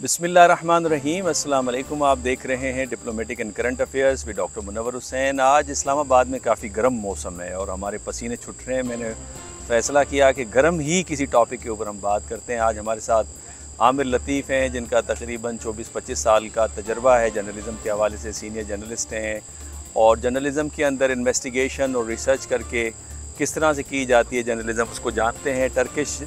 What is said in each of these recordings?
बिस्मिल्लाहिर्रहमानिर्रहीम। अस्सलाम वालेकुम। आप देख रहे हैं diplomatic and current affairs with doctor Munawar Hussain. आज इस्लामाबाद में काफ़ी गर्म मौसम है और हमारे पसीने छूट रहे हैं। मैंने फ़ैसला किया कि गर्म ही किसी टॉपिक के ऊपर हम बात करते हैं। आज हमारे साथ आमिर लतीफ़ हैं, जिनका तकरीबन 24-25 साल का तजर्बा है जर्नलिज़म के हवाले से। सीनियर जर्नलिस्ट हैं और जर्नलिज़म के अंदर इन्वेस्टिगेशन और रिसर्च करके किस तरह से की जाती है जर्नलिज़म, उसको जानते हैं। टर्किश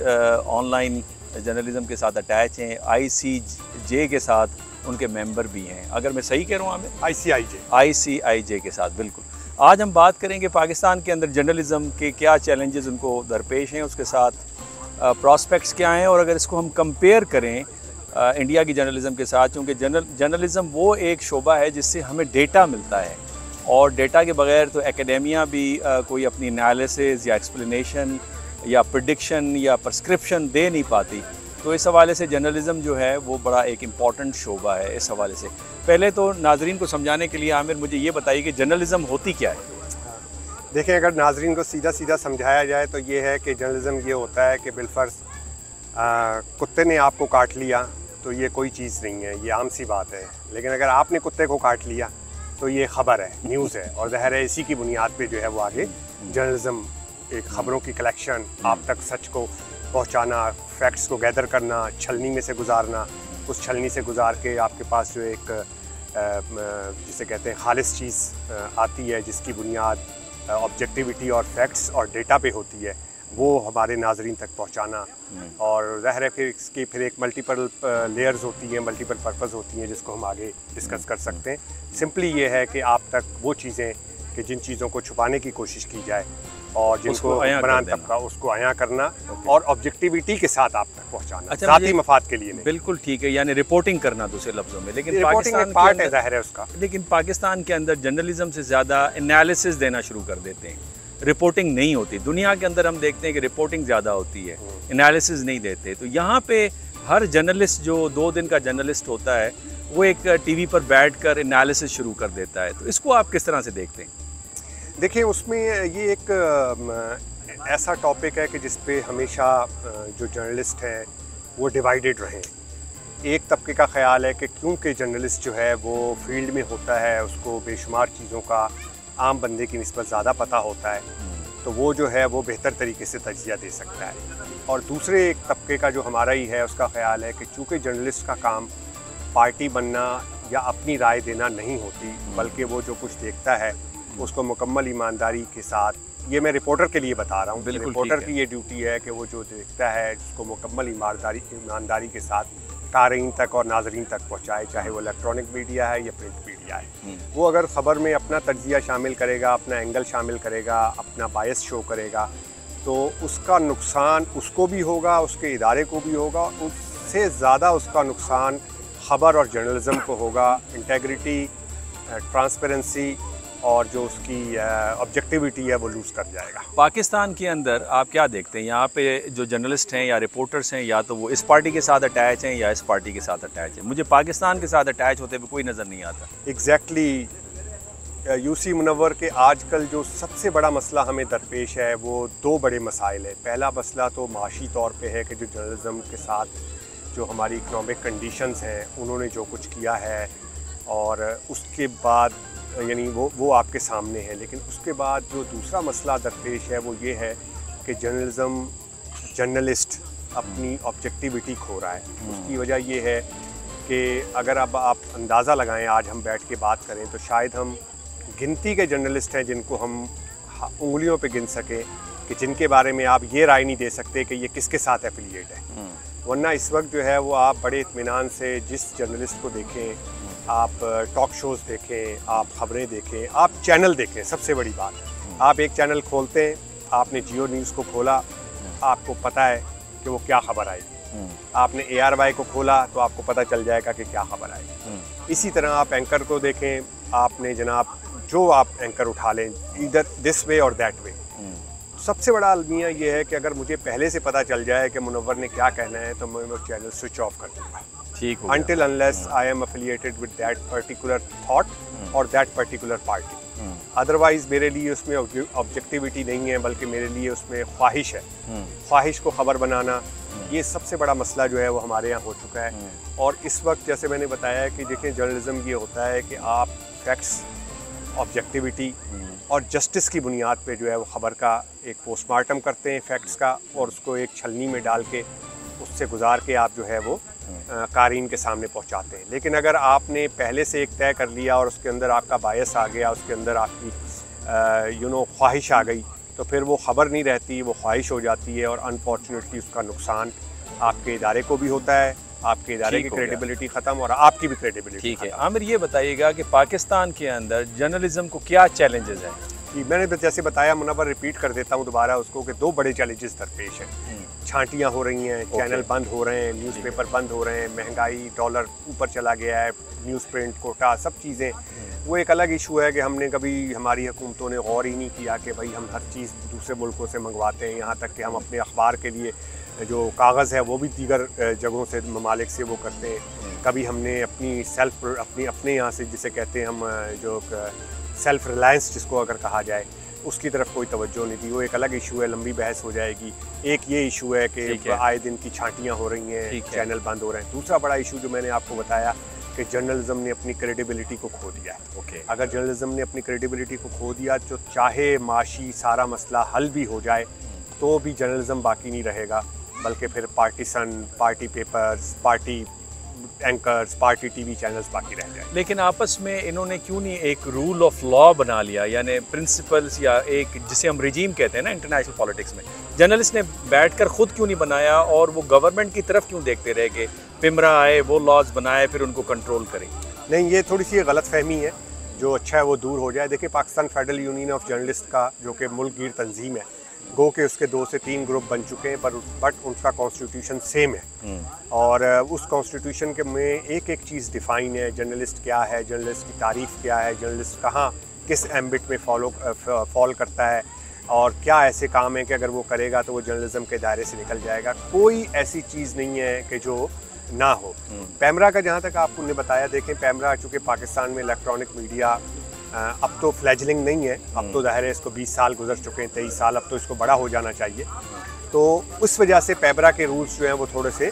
ऑनलाइन जर्नलिज़म के साथ अटैच हैं, ICIJ के साथ उनके मेंबर भी हैं। अगर मैं सही कह रहा हूँ आमिर, ICIJ के साथ बिल्कुल। आज हम बात करेंगे पाकिस्तान के अंदर जर्नलिज़म के क्या चैलेंजेस उनको दरपेश हैं, उसके साथ प्रॉस्पेक्ट्स क्या हैं, और अगर इसको हम कंपेयर करें इंडिया की जर्नलिज़म के साथ, क्योंकि जर्नलिज़म वो एक शोबा है जिससे हमें डेटा मिलता है और डेटा के बगैर तो एकेडेमिया भी कोई अपनी एनालिसिस या एक्सप्लेनेशन या प्रेडिक्शन या प्रिस्क्रिप्शन दे नहीं पाती। तो इस हवाले से जर्नलिज़म जो है वो बड़ा एक इम्पॉर्टेंट शोबा है। इस हवाले से पहले तो नाजरीन को समझाने के लिए आमिर मुझे ये बताइए कि जर्नलिज़म होती क्या है। देखें, अगर नाजरीन को सीधा सीधा समझाया जाए तो ये है कि जर्नलिज़म ये होता है कि बिलफर्ज कुत्ते ने आपको काट लिया तो ये कोई चीज़ नहीं है, ये आम सी बात है। लेकिन अगर आपने कुत्ते को काट लिया तो ये ख़बर है, न्यूज़ है, और ज़ाहिर है इसी की बुनियाद पे जो है वो आगे जर्नलिज़म एक ख़बरों की कलेक्शन, आप तक सच को पहुंचाना, फैक्ट्स को गैदर करना, छलनी में से गुजारना, उस छलनी से गुजार के आपके पास जो एक जिसे कहते हैं खालिस चीज़ आती है जिसकी बुनियाद ऑब्जेक्टिविटी और फैक्ट्स और डेटा पे होती है, वो हमारे नाजरीन तक पहुंचाना। और ज़ाहिर है फिर इसकी फिर एक मल्टीपल लेयर्स होती हैं, मल्टीपल पर्पज़ होती हैं जिसको हम आगे डिस्कस कर सकते हैं। सिंपली ये है कि आप तक वो चीज़ें कि जिन चीज़ों को छुपाने की कोशिश की जाए और जिनको हुक्मरान तबका उसको आया करना और ऑब्जेक्टिविटी के साथ आप तक पहुंचाना, अच्छा, ज़ाती मफाद के लिए नहीं। बिल्कुल ठीक है, यानी रिपोर्टिंग करना दूसरे लफ्ज़ों में। लेकिन रिपोर्टिंग एक पार्ट है ज़ाहिर है उसका। लेकिन पाकिस्तान के अंदर जर्नलिज्म से ज़्यादा एनालिसिस देना शुरू कर देते हैं, रिपोर्टिंग नहीं होती। दुनिया के अंदर हम देखते हैं कि रिपोर्टिंग ज़्यादा होती है, एनालिसिस नहीं देते। तो यहाँ पे हर जर्नलिस्ट जो 2 दिन का जर्नलिस्ट होता है वो एक TV पर बैठ कर एनालिसिस शुरू कर देता है। तो इसको आप किस तरह से देखते हैं? देखिए, उसमें ये एक ऐसा टॉपिक है कि जिस पे हमेशा जो जर्नलिस्ट हैं वो डिवाइडेड रहे। एक तबके का ख्याल है कि क्योंकि जर्नलिस्ट जो है वो फील्ड में होता है, उसको बेशुमार चीज़ों का आम बंदे की निस्बत ज़्यादा पता होता है, तो वो जो है वो बेहतर तरीके से तज्ज़िया दे सकता है। और दूसरे एक तबके का जो हमारा ही है उसका ख्याल है कि चूँकि जर्नलिस्ट का काम पार्टी बनना या अपनी राय देना नहीं होती, बल्कि वो जो कुछ देखता है उसको मुकम्मल ईमानदारी के साथ, ये मैं रिपोर्टर के लिए बता रहा हूँ, रिपोर्टर की ये ड्यूटी है कि वो जो देखता है उसको मुकम्मल ईमानदारी के साथ क़ारीन तक और नाजरीन तक पहुँचाए, चाहे वो इलेक्ट्रॉनिक मीडिया है या प्रिंट मीडिया है। वो अगर ख़बर में अपना तज्ज़िया शामिल करेगा, अपना एंगल शामिल करेगा, अपना बायस शो करेगा, तो उसका नुकसान उसको भी होगा, उसके इदारे को भी होगा। उससे ज़्यादा उसका नुकसान ख़बर और जर्नलिज़म को होगा। इंटेग्रिटी, ट्रांसपेरेंसी और जो उसकी ऑब्जेक्टिविटी है वो लूज़ कर जाएगा। पाकिस्तान के अंदर आप क्या देखते हैं? यहाँ पे जो जर्नलिस्ट हैं या रिपोर्टर्स हैं, या तो वो इस पार्टी के साथ अटैच हैं या इस पार्टी के साथ अटैच हैं। मुझे पाकिस्तान के साथ अटैच होते हुए कोई नज़र नहीं आता। एग्जैक्टली यूसी मुनव्वर के आजकल जो सबसे बड़ा मसला हमें दरपेश है वो 2 बड़े मसाइल है। पहला मसला तो माशी तौर पे है कि जो जर्नलिज़म के साथ जो हमारी इकनॉमिक कंडीशंस हैं उन्होंने जो कुछ किया है, और उसके बाद यानी वो आपके सामने है। लेकिन उसके बाद जो दूसरा मसला दरपेश है वो ये है कि जर्नलिस्ट अपनी ऑब्जेक्टिविटी खो रहा है। उसकी वजह ये है कि अगर अब आप अंदाज़ा लगाएं, आज हम बैठ के बात करें तो शायद हम गिनती के जर्नलिस्ट हैं जिनको हम उंगलियों पे गिन सकें कि जिनके बारे में आप ये राय नहीं दे सकते कि ये किसके साथ एफिलिएट है। वरना इस वक्त जो है वो आप बड़े इत्मीनान से जिस जर्नलिस्ट को देखें, आप टॉक शोज़ देखें, आप ख़बरें देखें, आप चैनल देखें। सबसे बड़ी बात, आप एक चैनल खोलते हैं, आपने जियो न्यूज़ को खोला, आपको पता है कि वो क्या ख़बर आएगी। आपने ARY को खोला तो आपको पता चल जाएगा कि क्या ख़बर आएगी। इसी तरह आप एंकर को देखें, आपने जनाब जो आप एंकर उठा लें, इधर दिस वे और दैट वे। सबसे बड़ा अलमिया ये है कि अगर मुझे पहले से पता चल जाए कि मुनव्वर ने क्या कहना है तो मैं वो चैनल स्विच ऑफ कर दूँगा, ठीक हो, until unless I am affiliated with that particular thought और that particular party। अदरवाइज़ मेरे लिए उसमें ऑब्जेक्टिविटी नहीं है, बल्कि मेरे लिए उसमें ख्वाहिश है। ख्वाहिश को ख़बर बनाना, ये सबसे बड़ा मसला जो है वो हमारे यहाँ हो चुका है। और इस वक्त जैसे मैंने बताया कि देखिए जर्नलिज्म ये होता है कि आप फैक्ट्स, ऑब्जेक्टिविटी और जस्टिस की बुनियाद पे जो है वो ख़बर का एक पोस्टमार्टम करते हैं फैक्ट्स का, और उसको एक छलनी में डाल के उससे गुजार के आप जो है वो कारीन के सामने पहुंचाते हैं। लेकिन अगर आपने पहले से एक तय कर लिया और उसके अंदर आपका बायस आ गया, उसके अंदर आपकी ख्वाहिश आ गई, तो फिर वो ख़बर नहीं रहती, वो ख्वाहिश हो जाती है, और अनफॉर्चुनेटली उसका नुकसान आपके इदारे को भी होता है, आपके इदारे की क्रेडिबिलिटी ख़त्म और आपकी भी क्रेडिबिलिटी। ठीक है आमिर, ये बताइएगा कि पाकिस्तान के अंदर जर्नलिज्म को क्या चैलेंजेस हैं? मैंने जैसे बताया, मुनव्वर रिपीट कर देता हूँ दोबारा उसको, कि दो बड़े चैलेंजेस दरपेश हैं। छांटियाँ हो रही हैं, चैनल बंद हो रहे हैं, न्यूज़पेपर बंद हो रहे हैं, महंगाई, डॉलर ऊपर चला गया है, न्यूज़ प्रिंट, कोटा, सब चीज़ें। वो एक अलग इशू है कि हमने कभी, हमारी हुकूमतों ने गौर ही नहीं किया कि भाई हम हर चीज़ दूसरे मुल्कों से मंगवाते हैं, यहाँ तक कि हम अपने अखबार के लिए जो कागज़ है वो भी दीगर जगहों से, ममालिक से वो करते हैं। कभी हमने अपने यहाँ से, जिसे कहते हैं हम, जो सेल्फ रिलायंस जिसको अगर कहा जाए, उसकी तरफ कोई तवज्जो नहीं दी। वो एक अलग इशू है, लंबी बहस हो जाएगी। एक ये इशू है कि आए दिन की छांटियाँ हो रही हैं, चैनल बंद हो रहे हैं। दूसरा बड़ा इशू जो मैंने आपको बताया कि जर्नलिज्म ने अपनी क्रेडिबिलिटी को खो दिया है। अगर जर्नलिज्म ने अपनी क्रेडिबिलिटी को खो दिया, तो चाहे माशी सारा मसला हल भी हो जाए तो भी जर्नलिज्म बाकी नहीं रहेगा, बल्कि फिर partisan, party papers, party anchors, party TV channels बाकी रह जाए। लेकिन आपस में इन्होंने क्यों नहीं एक रूल ऑफ लॉ बना लिया, यानी प्रिंसिपल्स, या एक जिसे हम रिजीम कहते हैं ना इंटरनेशनल पॉलिटिक्स में, जर्नलिस्ट ने बैठकर खुद क्यों नहीं बनाया, और वो गवर्नमेंट की तरफ क्यों देखते रहे कि पिमरा आए, वो लॉज बनाए, फिर उनको कंट्रोल करें? नहीं, ये थोड़ी सी गलत फहमी है, जो अच्छा है वो दूर हो जाए। देखिए, Pakistan federal union of journalist का, जो कि मुल्क गिर तंजीम है, गो के उसके 2 से 3 ग्रुप बन चुके हैं, बट उनका कॉन्स्टिट्यूशन सेम है। और उस कॉन्स्टिट्यूशन के में एक एक चीज़ डिफ़ाइन है, जर्नलिस्ट क्या है, जर्नलिस्ट की तारीफ़ क्या है, जर्नलिस्ट कहाँ किस एम्बिट में फॉल करता है, और क्या ऐसे काम है कि अगर वो करेगा तो वो जर्नलिज्म के दायरे से निकल जाएगा। कोई ऐसी चीज़ नहीं है कि जो ना हो। पैमरा का जहाँ तक आपको ने बताया, देखें पैमरा चूँकि पाकिस्तान में इलेक्ट्रॉनिक मीडिया अब तो फ्लैजलिंग नहीं है, अब तो ज़ाहिर है इसको 20 साल गुजर चुके हैं, 23 साल, अब तो इसको बड़ा हो जाना चाहिए। तो उस वजह से पैमरा के रूल्स जो हैं वो थोड़े से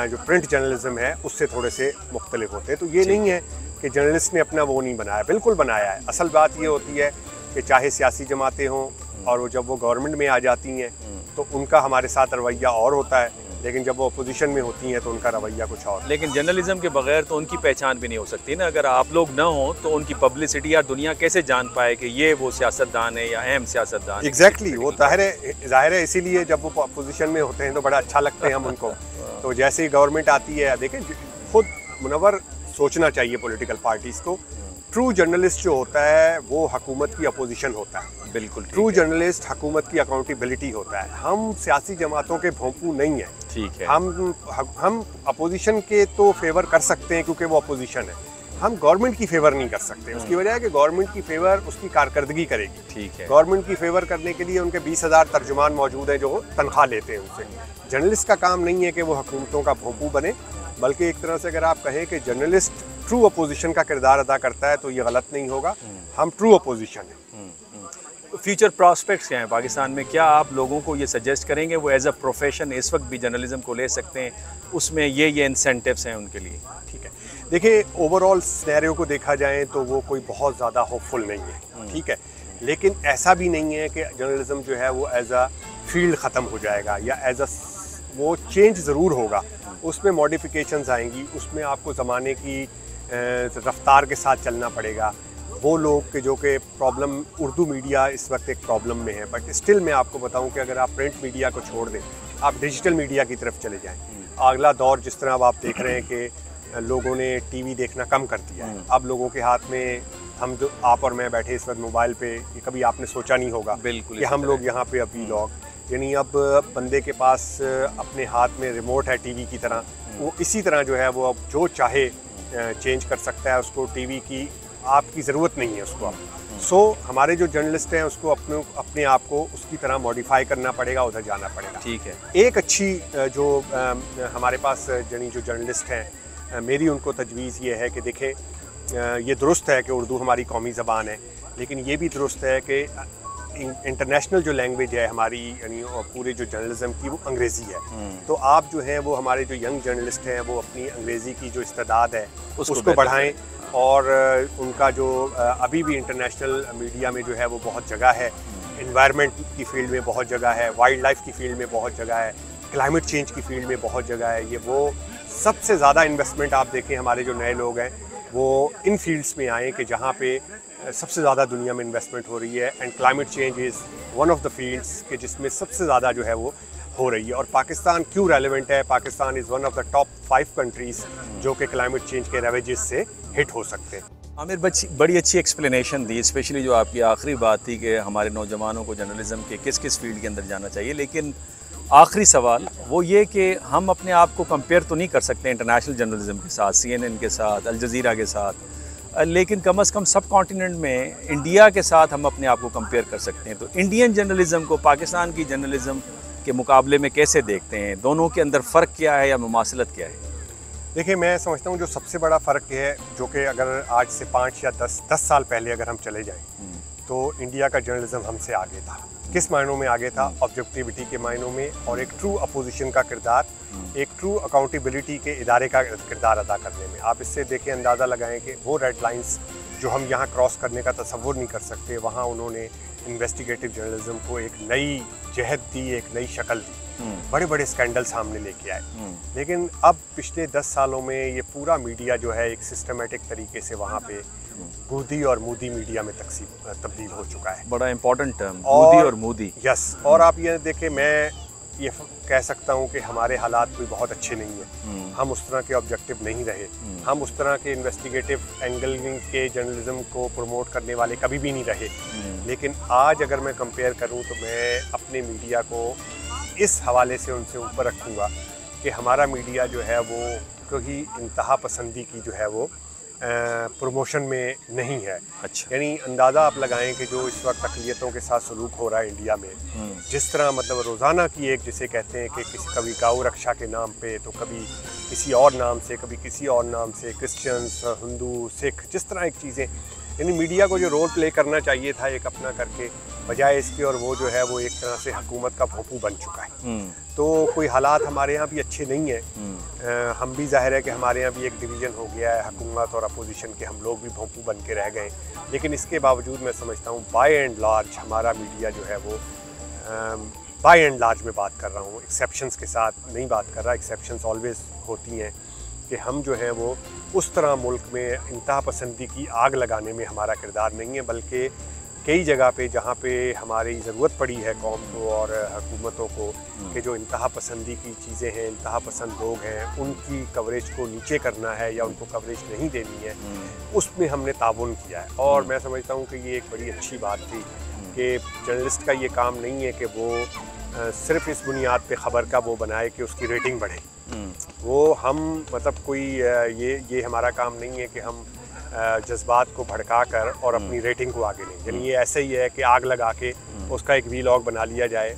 जो प्रिंट जर्नलिज्म है उससे थोड़े से मुख्तलिफ होते हैं। तो ये नहीं है कि जर्नलिस्ट ने अपना वो नहीं बनाया, बिल्कुल बनाया है। असल बात ये होती है कि चाहे सियासी जमातें हों, और वो जब वो गवर्नमेंट में आ जाती हैं तो उनका हमारे साथ रवैया और होता है, लेकिन जब वो अपोजिशन में होती हैं तो उनका रवैया कुछ और। लेकिन जर्नलिज्म के बगैर तो उनकी पहचान भी नहीं हो सकती ना। अगर आप लोग ना हो तो उनकी पब्लिसिटी या दुनिया कैसे जान पाए कि ये वो सियासतदान है या अहम सियासतदान? एग्जैक्टली, वो जाहिर है इसीलिए जब वो अपोजिशन में होते हैं तो बड़ा अच्छा लगते हैं हम उनको। तो जैसे ही गवर्नमेंट आती है, देखें खुद मुनव्वर सोचना चाहिए पॉलिटिकल पार्टीज़ को, ट्रू जर्नलिस्ट जो होता है वो हुकूमत की अपोजिशन होता है। बिल्कुल, ट्रू जर्नलिस्ट हुकूमत की अकाउंटेबिलिटी होता है। हम सियासी जमातों के भोंपू नहीं हैं। ठीक है, हम अपोजिशन के तो फेवर कर सकते हैं क्योंकि वो अपोजिशन है, हम गवर्नमेंट की फेवर नहीं कर सकते। उसकी वजह है कि गवर्नमेंट की फेवर उसकी कारकर्दगी करेगी। ठीक है, गवर्नमेंट की फेवर करने के लिए उनके 20,000 तर्जुमान मौजूद हैं जो तनख्वाह लेते हैं उनसे। जर्नलिस्ट का काम नहीं है कि वो हुकूमतों का भोंपू बने, बल्कि एक तरह से अगर आप कहें कि जर्नलिस्ट ट्रू अपोजिशन का किरदार अदा करता है तो ये गलत नहीं होगा। हम ट्रू अपोजिशन हैं। फ्यूचर प्रॉस्पेक्ट्स क्या हैं पाकिस्तान में? क्या आप लोगों को ये सजेस्ट करेंगे वो एज अ प्रोफेशन इस वक्त भी जर्नलिज्म को ले सकते हैं, उसमें ये इंसेंटिव्स हैं उनके लिए? ठीक है, देखिए ओवरऑल सिनेरियो को देखा जाए तो वो कोई बहुत ज़्यादा होपफुल नहीं है। ठीक है, लेकिन ऐसा भी नहीं है कि जर्नलिज्म जो है वो एज अ फील्ड ख़त्म हो जाएगा, या एज अ वो चेंज ज़रूर होगा, उसमें मॉडिफिकेशंस आएंगी, उसमें आपको ज़माने की रफ्तार के साथ चलना पड़ेगा। वो लोग के जो कि प्रॉब्लम, उर्दू मीडिया इस वक्त एक प्रॉब्लम में है, बट स्टिल मैं आपको बताऊं कि अगर आप प्रिंट मीडिया को छोड़ दें, आप डिजिटल मीडिया की तरफ चले जाएं, अगला दौर जिस तरह अब आप देख रहे हैं कि लोगों ने टीवी देखना कम कर दिया है। अब लोगों के हाथ में, हम जो आप और मैं बैठे इस वक्त मोबाइल पे, ये कभी आपने सोचा नहीं होगा बिल्कुल कि हम लोग यहाँ पे अभी लोग, यानी अब बंदे के पास अपने हाथ में रिमोट है टीवी की तरह, वो इसी तरह जो है वो अब जो चाहे चेंज कर सकता है उसको। टीवी की आपकी ज़रूरत नहीं है उसको अब। सो हमारे जो जर्नलिस्ट हैं उसको अपने आप को उसकी तरह मॉडिफाई करना पड़ेगा, उधर जाना पड़ेगा। ठीक है, एक अच्छी जो हमारे पास जो जर्नलिस्ट हैं, मेरी उनको तजवीज़ ये है कि देखें, ये दुरुस्त है कि उर्दू हमारी कौमी ज़बान है, लेकिन ये भी दुरुस्त है कि इंटरनेशनल जो लैंग्वेज है हमारी यानी पूरे जो जर्नलिज्म की वो अंग्रेज़ी है। तो आप जो हैं वो हमारे जो यंग जर्नलिस्ट हैं वो अपनी अंग्रेज़ी की जो इस्तेदाद है उसको बढ़ाएं और उनका जो अभी भी इंटरनेशनल मीडिया में जो है वो बहुत जगह है, एनवायरनमेंट की फील्ड में बहुत जगह है, वाइल्ड लाइफ की फील्ड में बहुत जगह है, क्लाइमेट चेंज की फील्ड में बहुत जगह है। ये वो सबसे ज़्यादा इन्वेस्टमेंट आप देखें हमारे जो नए लोग हैं वो इन फील्ड्स में आए कि जहाँ पे सबसे ज़्यादा दुनिया में इन्वेस्टमेंट हो रही है। And climate change is one of the fields के जिसमें सबसे ज़्यादा जो है वो हो रही है। और पाकिस्तान क्यों रेलेवेंट है? Pakistan is one of the top 5 countries जो कि क्लाइमेट चेंज के रेवेजेस से हिट हो सकते हैं। आमिर, बड़ी अच्छी एक्सप्लेनेशन दी, स्पेशली जो आपकी आखिरी बात थी कि हमारे नौजवानों को जर्नलिज्म के किस किस फील्ड के अंदर जाना चाहिए। लेकिन आखिरी सवाल वो ये कि हम अपने आप को कंपेयर तो नहीं कर सकते इंटरनेशनल जर्नलिज्म के साथ, CNN के साथ, अल जज़ीरा के साथ, लेकिन कम से कम सब कॉन्टिनेंट में इंडिया के साथ हम अपने आप को कंपेयर कर सकते हैं। तो इंडियन जर्नलिज्म को पाकिस्तान की जर्नलिज्म के मुकाबले में कैसे देखते हैं? दोनों के अंदर फ़र्क क्या है या मुमासलत क्या है? देखिए, मैं समझता हूँ जो सबसे बड़ा फ़र्क है, जो कि अगर आज से 5 या 10 साल पहले अगर हम चले जाएं तो इंडिया का जर्नलिज्म हमसे आगे था। किस मायनों में आगे था? ऑब्जेक्टिविटी के मायनों में, और एक ट्रू अपोजिशन का किरदार, एक ट्रू अकाउंटेबिलिटी के इदारे का किरदार अदा करने में। आप इससे देखें, अंदाज़ा लगाएं कि वो रेड लाइंस जो हम यहाँ क्रॉस करने का तसव्वुर नहीं कर सकते, वहाँ उन्होंने इन्वेस्टिगेटिव जर्नलिज्म को एक नई जहत दी, एक नई शक्ल दी, बड़े बड़े स्कैंडल सामने लेके आए। लेकिन अब पिछले 10 सालों में ये पूरा मीडिया जो है एक सिस्टमेटिक तरीके से वहाँ पे गूदी और मूदी मीडिया में तब्दील हो चुका है। बड़ा इंपॉर्टेंट टर्म, गूदी और मूदी। यस, और आप ये देखें, मैं ये कह सकता हूँ कि हमारे हालात कोई बहुत अच्छे नहीं हैं। हम उस तरह के ऑब्जेक्टिव नहीं रहे, हम उस तरह के इन्वेस्टिगेटिव एंगलिंग के जर्नलिज्म को प्रमोट करने वाले कभी भी नहीं रहे। लेकिन आज अगर मैं कंपेयर करूँ तो मैं अपने मीडिया को इस हवाले से उनसे ऊपर रखूँगा कि हमारा मीडिया जो है वो कोई इंतहा पसंदी की जो है वो प्रमोशन में नहीं है। अच्छा। यानी अंदाज़ा आप लगाएं कि जो इस वक्त अक़लियतों के साथ सलूक हो रहा है इंडिया में, जिस तरह मतलब रोज़ाना की एक जिसे कहते हैं कि कभी गौ रक्षा के नाम पे, तो कभी किसी और नाम से, कभी किसी और नाम से, क्रिश्चियंस, हिंदू, सिख, जिस तरह एक चीज़ें, यानी मीडिया को जो रोल प्ले करना चाहिए था एक अपना करके, बजाय इसके, और वो जो है वो एक तरह से हुकूमत का भोंपू बन चुका है। तो कोई हालात हमारे यहाँ भी अच्छे नहीं हैं। हम भी जाहिर है कि हमारे यहाँ भी एक डिवीज़न हो गया है हुकूमत और अपोजिशन के, हम लोग भी भोंपू बन के रह गए। लेकिन इसके बावजूद मैं समझता हूँ बाय एंड लार्ज हमारा मीडिया जो है वो, बाय एंड लार्ज में बात कर रहा हूँ, एक्सेप्शंस के साथ नहीं बात कर रहा, एक्सेप्शंस ऑलवेज़ होती हैं, कि हम जो है वो उस तरह मुल्क में इंतहा पसंदी की आग लगाने में हमारा किरदार नहीं है, बल्कि कई जगह पे जहाँ पे हमारी ज़रूरत पड़ी है कौम को और हुकूमतों को कि जो इंतहा पसंदी की चीज़ें हैं, इंतहा पसंद लोग हैं, उनकी कवरेज को नीचे करना है या उनको कवरेज नहीं देनी है, उसमें हमने ताउन किया है। और मैं समझता हूँ कि ये एक बड़ी अच्छी बात थी कि जर्नलिस्ट का ये काम नहीं है कि वो सिर्फ इस बुनियाद पे ख़बर का वो बनाए कि उसकी रेटिंग बढ़े। वो हम मतलब कोई ये हमारा काम नहीं है कि हम जज्बात को भड़का कर और अपनी रेटिंग को आगे लें। यानी ये ऐसे ही है कि आग लगा के उसका एक वीलॉग बना लिया जाए,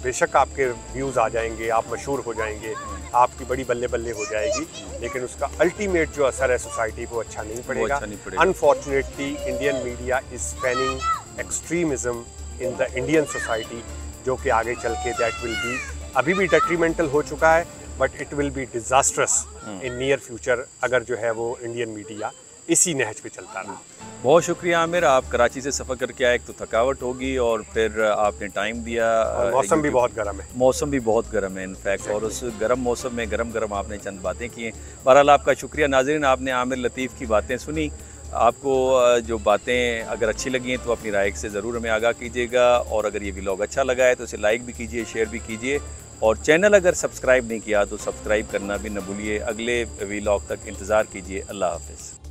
बेशक आपके व्यूज़ आ जाएंगे, आप मशहूर हो जाएंगे, आपकी बड़ी बल्ले बल्ले हो जाएगी, लेकिन उसका अल्टीमेट जो असर है सोसाइटी को अच्छा नहीं पड़ेगा। Unfortunately Indian media is spreading extremism in the Indian society, जो कि आगे चल के दैट विल बी, अभी भी डेट्रीमेंटल हो चुका है, but it will be disastrous in near future अगर जो है वो इंडियन मीडिया इसी नहज पे चलता रहा। बहुत शुक्रिया आमिर, आप कराची से सफ़र करके आए, एक तो थकावट होगी और फिर आपने टाइम दिया। मौसम भी बहुत गर्म है, मौसम भी बहुत गर्म है इनफैक्ट, और उस गर्म मौसम में गरम आपने चंद बातें की हैं। बहरहाल आपका शुक्रिया। नाज़रीन, आपने आमिर लतीफ़ की बातें सुनी। आपको जो बातें अगर अच्छी लगी हैं तो अपनी राय से ज़रूर हमें आगाह कीजिएगा, और अगर ये व्लॉग अच्छा लगा है तो इसे लाइक भी कीजिए, शेयर भी कीजिए, और चैनल अगर सब्सक्राइब नहीं किया तो सब्सक्राइब करना भी न भूलिए। अगले व्लॉग तक इंतज़ार कीजिए। अल्लाह हाफ़िज़।